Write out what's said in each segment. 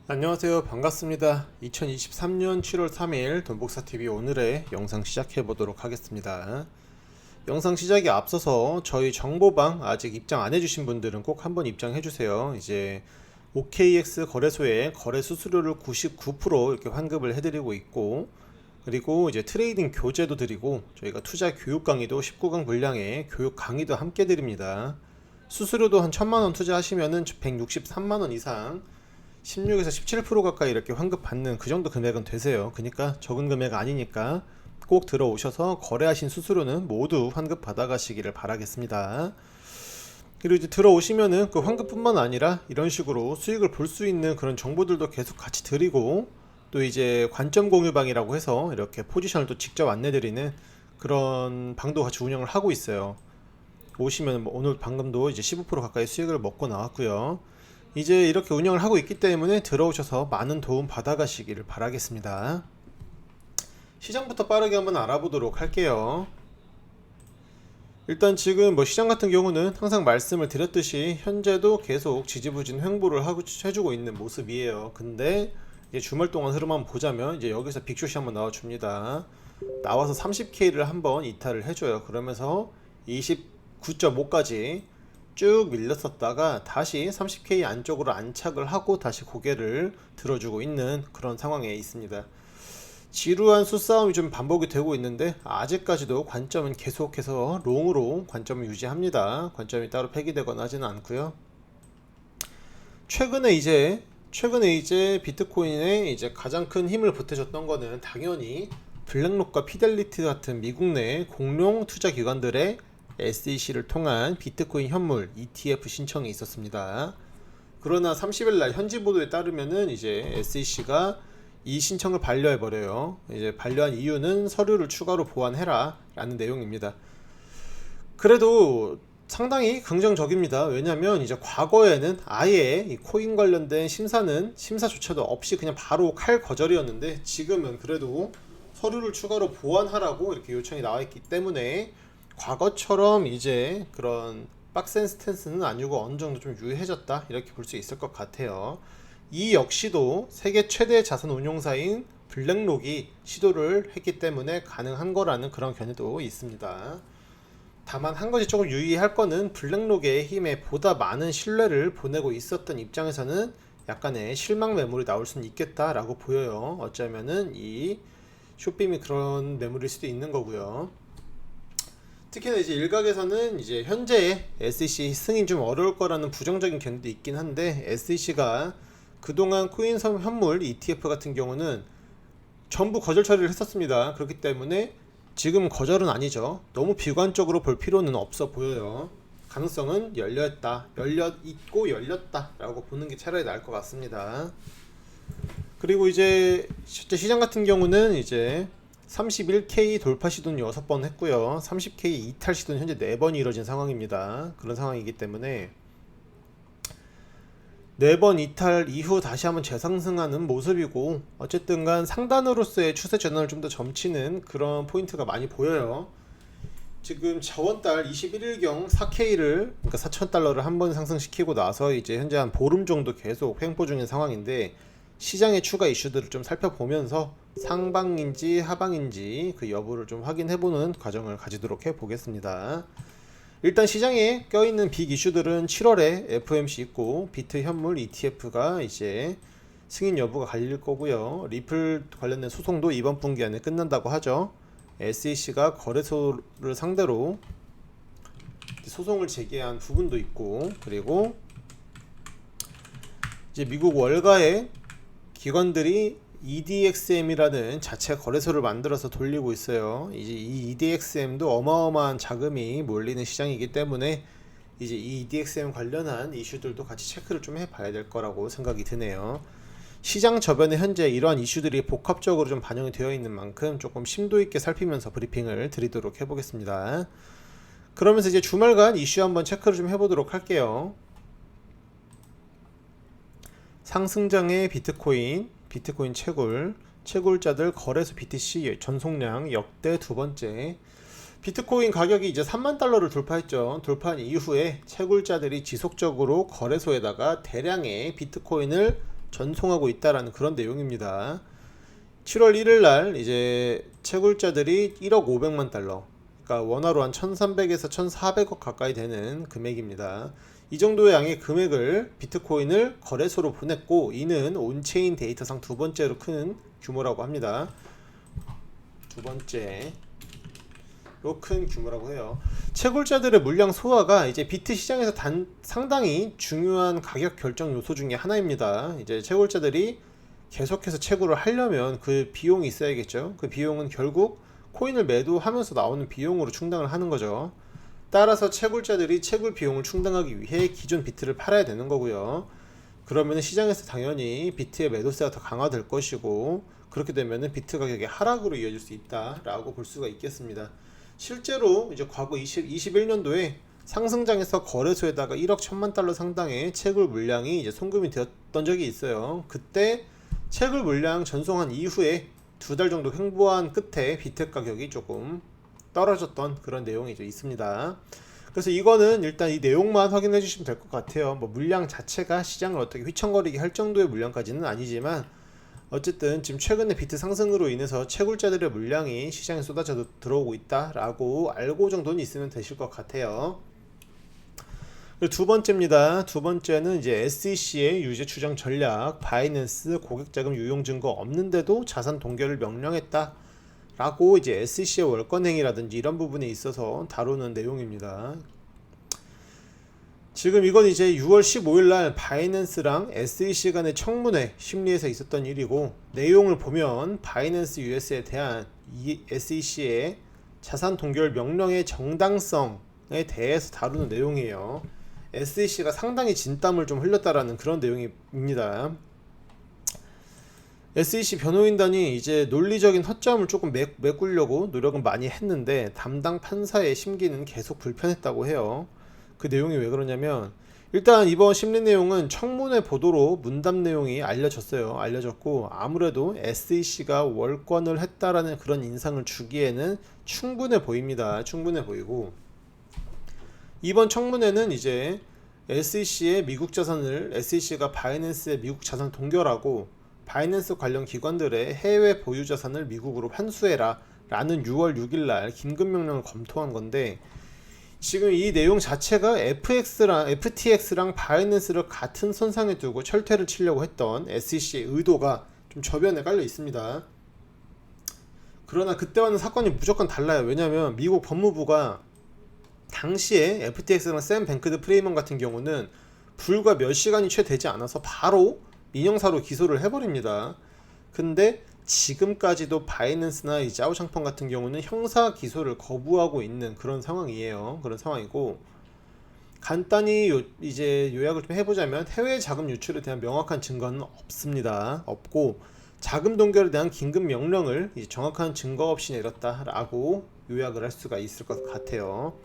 안녕하세요. 반갑습니다. 2023년 7월 3일 돈복사TV 오늘의 영상 시작해 보도록 하겠습니다. 영상 시작에 앞서서 저희 정보방 아직 입장 안 해주신 분들은 꼭 한번 입장해 주세요. 이제 OKX 거래소에 거래 수수료를 99% 이렇게 환급을 해드리고 있고, 그리고 이제 트레이딩 교재도 드리고, 저희가 투자 교육 강의도 19강 분량의 교육 강의도 함께 드립니다. 수수료도 한 1000만원 투자하시면은 163만원 이상 16에서 17% 가까이 이렇게 환급 받는 그 정도 금액은 되세요. 그러니까 적은 금액 아니니까 꼭 들어오셔서 거래하신 수수료는 모두 환급 받아가시기를 바라겠습니다. 그리고 이제 들어오시면은 그 환급뿐만 아니라 이런 식으로 수익을 볼 수 있는 그런 정보들도 계속 같이 드리고, 또 이제 관점 공유방이라고 해서 이렇게 포지션을 또 직접 안내드리는 그런 방도 같이 운영을 하고 있어요. 오시면 뭐 오늘 방금도 이제 15% 가까이 수익을 먹고 나왔고요. 이제 이렇게 운영을 하고 있기 때문에 들어오셔서 많은 도움 받아가시기를 바라겠습니다. 시장부터 빠르게 한번 알아보도록 할게요. 일단 지금 뭐 시장 같은 경우는 항상 말씀을 드렸듯이 현재도 계속 지지부진 횡보를 해주고 있는 모습이에요. 근데 이제 주말 동안 흐름 한번 보자면 이제 여기서 빅숏이 한번 나와줍니다. 나와서 30K를 한번 이탈을 해줘요. 그러면서 29.5까지 쭉 밀렸었다가 다시 30K 안쪽으로 안착을 하고 다시 고개를 들어주고 있는 그런 상황에 있습니다. 지루한 수싸움이 좀 반복이 되고 있는데 아직까지도 관점은 계속해서 롱으로 관점을 유지합니다. 관점이 따로 폐기되거나 하지는 않고요. 최근에 이제 비트코인에 이제 가장 큰 힘을 보태줬던 거는 당연히 블랙록과 피델리티 같은 미국 내 공룡 투자 기관들의 SEC를 통한 비트코인 현물 ETF 신청이 있었습니다. 그러나 30일날 현지 보도에 따르면은 이제 SEC가 이 신청을 반려해 버려요. 이제 반려한 이유는 서류를 추가로 보완해라 라는 내용입니다. 그래도 상당히 긍정적입니다. 왜냐면 이제 과거에는 아예 이 코인 관련된 심사조차도 없이 그냥 바로 칼 거절이었는데, 지금은 그래도 서류를 추가로 보완하라고 이렇게 요청이 나와 있기 때문에 과거처럼 이제 그런 빡센 스탠스는 아니고 어느 정도 좀 유해해졌다 이렇게 볼 수 있을 것 같아요. 이 역시도 세계 최대 자산 운용사인 블랙록이 시도를 했기 때문에 가능한 거라는 그런 견해도 있습니다. 다만 한 가지 조금 유의할 거는 블랙록의 힘에 보다 많은 신뢰를 보내고 있었던 입장에서는 약간의 실망 매물이 나올 수는 있겠다라고 보여요. 어쩌면은 이 쇼빔이 그런 매물일 수도 있는 거고요. 특히나 이제 일각에서는 이제 현재 SEC 승인 좀 어려울 거라는 부정적인 견해도 있긴 한데, SEC가 그동안 코인 현물 ETF 같은 경우는 전부 거절 처리를 했었습니다. 그렇기 때문에 지금 거절은 아니죠. 너무 비관적으로 볼 필요는 없어 보여요. 가능성은 열려있고 열렸다 라고 보는 게 차라리 나을 것 같습니다. 그리고 이제 실제 시장 같은 경우는 이제 31K 돌파 시도는 6번 했고요. 30K 이탈 시도는 현재 4번이 이뤄진 상황입니다. 그런 상황이기 때문에 4번 이탈 이후 다시 한번 재상승하는 모습이고, 어쨌든 간 상단으로서의 추세 전환을 좀 더 점치는 그런 포인트가 많이 보여요. 지금 저번달 21일경 4K를, 그러니까 4,000달러를 한번 상승시키고 나서 이제 현재 한 보름 정도 계속 횡보 중인 상황인데, 시장의 추가 이슈들을 좀 살펴보면서 상방인지 하방인지 그 여부를 좀 확인해보는 과정을 가지도록 해보겠습니다. 일단 시장에 껴있는 빅 이슈들은 7월에 FOMC 있고, 비트 현물 ETF가 이제 승인 여부가 갈릴 거고요. 리플 관련된 소송도 이번 분기 안에 끝난다고 하죠. SEC가 거래소를 상대로 소송을 제기한 부분도 있고, 그리고 이제 미국 월가의 기관들이 EDXM이라는 자체 거래소를 만들어서 돌리고 있어요. 이제 이 EDXM도 어마어마한 자금이 몰리는 시장이기 때문에 이제 이 EDXM 관련한 이슈들도 같이 체크를 좀 해봐야 될 거라고 생각이 드네요. 시장 저변에 현재 이러한 이슈들이 복합적으로 좀 반영이 되어 있는 만큼 조금 심도 있게 살피면서 브리핑을 드리도록 해보겠습니다. 그러면서 이제 주말간 이슈 한번 체크를 좀 해보도록 할게요. 상승장의 비트코인 채굴자들 거래소 BTC 전송량 역대 두 번째. 비트코인 가격이 이제 3만 달러를 돌파했죠. 돌파한 이후에 채굴자들이 지속적으로 거래소에다가 대량의 비트코인을 전송하고 있다라는 그런 내용입니다. 7월 1일 날 이제 채굴자들이 1억 500만 달러, 그러니까 원화로 한 1300에서 1400억 가까이 되는 금액입니다. 이 정도의 양의 금액을 비트코인을 거래소로 보냈고, 이는 온체인 데이터상 두 번째로 큰 규모라고 합니다. 두 번째로 큰 규모라고 해요. 채굴자들의 물량 소화가 이제 비트 시장에서 상당히 중요한 가격 결정 요소 중에 하나입니다. 이제 채굴자들이 계속해서 채굴을 하려면 그 비용이 있어야겠죠. 그 비용은 결국 코인을 매도하면서 나오는 비용으로 충당을 하는 거죠. 따라서 채굴자들이 채굴 비용을 충당하기 위해 기존 비트를 팔아야 되는 거고요. 그러면 시장에서 당연히 비트의 매도세가 더 강화될 것이고, 그렇게 되면 비트 가격의 하락으로 이어질 수 있다라고 볼 수가 있겠습니다. 실제로 이제 과거 21년도에 상승장에서 거래소에다가 1억 1000만 달러 상당의 채굴 물량이 이제 송금이 되었던 적이 있어요. 그때 채굴 물량 전송한 이후에 2달 정도 횡보한 끝에 비트 가격이 조금 떨어졌던 그런 내용이 있습니다. 그래서 이거는 일단 이 내용만 확인해 주시면 될 것 같아요. 뭐 물량 자체가 시장을 어떻게 휘청거리게 할 정도의 물량까지는 아니지만, 어쨌든 지금 최근에 비트 상승으로 인해서 채굴자들의 물량이 시장에 쏟아져 들어오고 있다라고 알고 정도는 있으면 되실 것 같아요. 두 번째입니다. 두 번째는 이제 SEC의 유죄 추정 전략, 바이낸스 고객자금 유용 증거 없는데도 자산 동결을 명령했다 라고 이제 SEC의 월권행위라든지 이런 부분에 있어서 다루는 내용입니다. 지금 이건 이제 6월 15일 날 바이낸스랑 SEC 간의 청문회 심리에서 있었던 일이고, 내용을 보면 바이낸스 US에 대한 SEC의 자산 동결 명령의 정당성에 대해서 다루는 내용이에요. SEC가 상당히 진땀을 좀 흘렸다라는 그런 내용입니다. SEC 변호인단이 이제 논리적인 허점을 조금 메꾸려고 노력은 많이 했는데, 담당 판사의 심기는 계속 불편했다고 해요. 그 내용이 왜 그러냐면, 일단 이번 심리 내용은 청문회 보도로 문답 내용이 알려졌고, 아무래도 SEC가 월권을 했다라는 그런 인상을 주기에는 충분해 보입니다. 충분해 보이고, 이번 청문회는 이제 SEC의 미국 자산을 SEC가 바이낸스의 미국 자산 동결하고, 바이낸스 관련 기관들의 해외 보유 자산을 미국으로 환수해라 라는 6월 6일 날 긴급 명령을 검토한 건데, 지금 이 내용 자체가 FTX랑 바이낸스를 같은 선상에 두고 철퇴를 치려고 했던 SEC의 의도가 좀 저변에 깔려 있습니다. 그러나 그때와는 사건이 무조건 달라요. 왜냐하면 미국 법무부가 당시에 FTX랑 샘 뱅크드 프리먼 같은 경우는 불과 몇 시간이 채 되지 않아서 바로 민형사로 기소를 해버립니다. 근데 지금까지도 바이낸스나 이 짜오샹펑 같은 경우는 형사 기소를 거부하고 있는 그런 상황이에요. 그런 상황이고, 간단히 이제 요약을 좀 해보자면, 해외 자금 유출에 대한 명확한 증거는 없습니다. 없고, 자금 동결에 대한 긴급 명령을 이제 정확한 증거 없이 내렸다라고 요약을 할 수가 있을 것 같아요.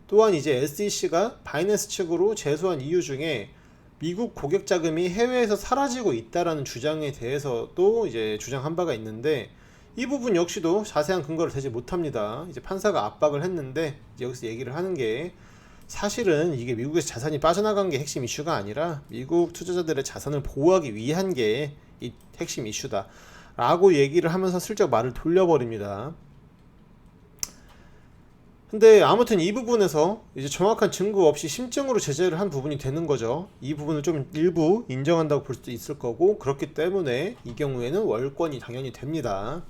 또한 이제 SEC가 바이낸스 측으로 제소한 이유 중에 미국 고객 자금이 해외에서 사라지고 있다라는 주장에 대해서도 이제 주장한 바가 있는데, 이 부분 역시도 자세한 근거를 대지 못합니다. 이제 판사가 압박을 했는데, 이제 여기서 얘기를 하는 게, 사실은 이게 미국에서 자산이 빠져나간 게 핵심 이슈가 아니라 미국 투자자들의 자산을 보호하기 위한 게 이 핵심 이슈다 라고 얘기를 하면서 슬쩍 말을 돌려버립니다. 근데 아무튼 이 부분에서 이제 정확한 증거 없이 심증으로 제재를 한 부분이 되는 거죠. 이 부분을 좀 일부 인정한다고 볼 수도 있을 거고, 그렇기 때문에 이 경우에는 월권이 당연히 됩니다.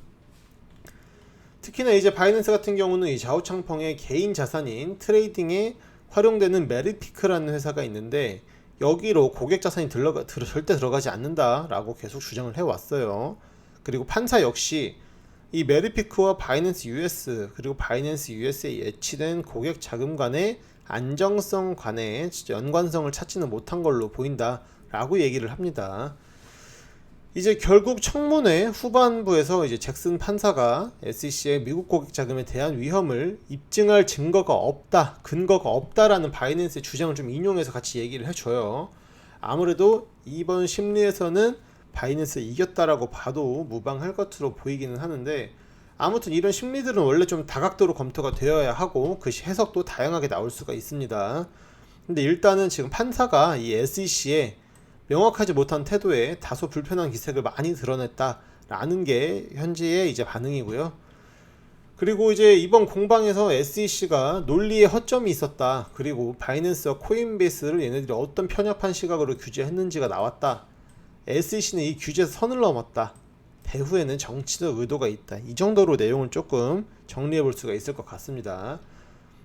특히나 이제 바이낸스 같은 경우는 이 자오창펑의 개인 자산인 트레이딩에 활용되는 메리피크라는 회사가 있는데, 여기로 고객 자산이 절대 들어가지 않는다라고 계속 주장을 해왔어요. 그리고 판사 역시 이 메리피크와 바이낸스 US 그리고 바이낸스 US에 예치된 고객 자금 간의 안정성 간의 연관성을 찾지는 못한 걸로 보인다라고 얘기를 합니다. 이제 결국 청문회 후반부에서 이제 잭슨 판사가 SEC의 미국 고객 자금에 대한 위험을 입증할 근거가 없다라는 바이낸스의 주장을 좀 인용해서 같이 얘기를 해줘요. 아무래도 이번 심리에서는 바이낸스 이겼다라고 봐도 무방할 것으로 보이기는 하는데, 아무튼 이런 심리들은 원래 좀 다각도로 검토가 되어야 하고 그 해석도 다양하게 나올 수가 있습니다. 근데 일단은 지금 판사가 이 SEC의 명확하지 못한 태도에 다소 불편한 기색을 많이 드러냈다라는 게 현재의 이제 반응이고요. 그리고 이제 이번 공방에서 SEC가 논리에 허점이 있었다. 그리고 바이낸스와 코인베이스를 얘네들이 어떤 편협한 시각으로 규제했는지가 나왔다. SEC는 이 규제에서 선을 넘었다. 배후에는 정치적 의도가 있다. 이 정도로 내용을 조금 정리해 볼 수가 있을 것 같습니다.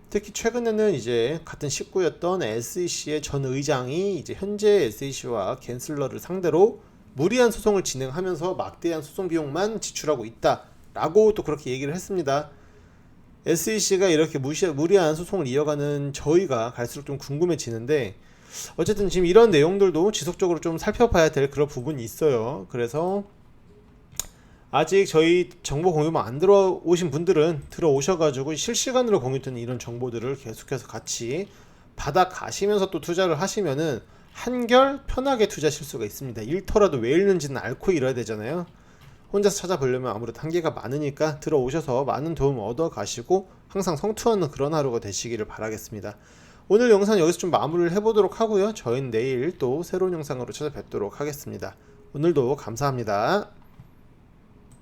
특히 최근에는 이제 같은 식구였던 SEC의 전 의장이 이제 현재 SEC와 갠슬러를 상대로 무리한 소송을 진행하면서 막대한 소송 비용만 지출하고 있다 라고 또 그렇게 얘기를 했습니다. SEC가 이렇게 무리한 소송을 이어가는 저희가 갈수록 좀 궁금해지는데, 어쨌든 지금 이런 내용들도 지속적으로 좀 살펴봐야 될 그런 부분이 있어요. 그래서 아직 저희 정보 공유방 안 들어오신 분들은 들어오셔가지고 실시간으로 공유되는 이런 정보들을 계속해서 같이 받아 가시면서 또 투자를 하시면은 한결 편하게 투자하실 수가 있습니다. 일터라도 왜 읽는지는 앓고 일어야 되잖아요. 혼자서 찾아보려면 아무래도 한계가 많으니까 들어오셔서 많은 도움 얻어 가시고 항상 성투하는 그런 하루가 되시기를 바라겠습니다. 오늘 영상 여기서 좀 마무리를 해보도록 하고요. 저희는 내일 또 새로운 영상으로 찾아뵙도록 하겠습니다. 오늘도 감사합니다.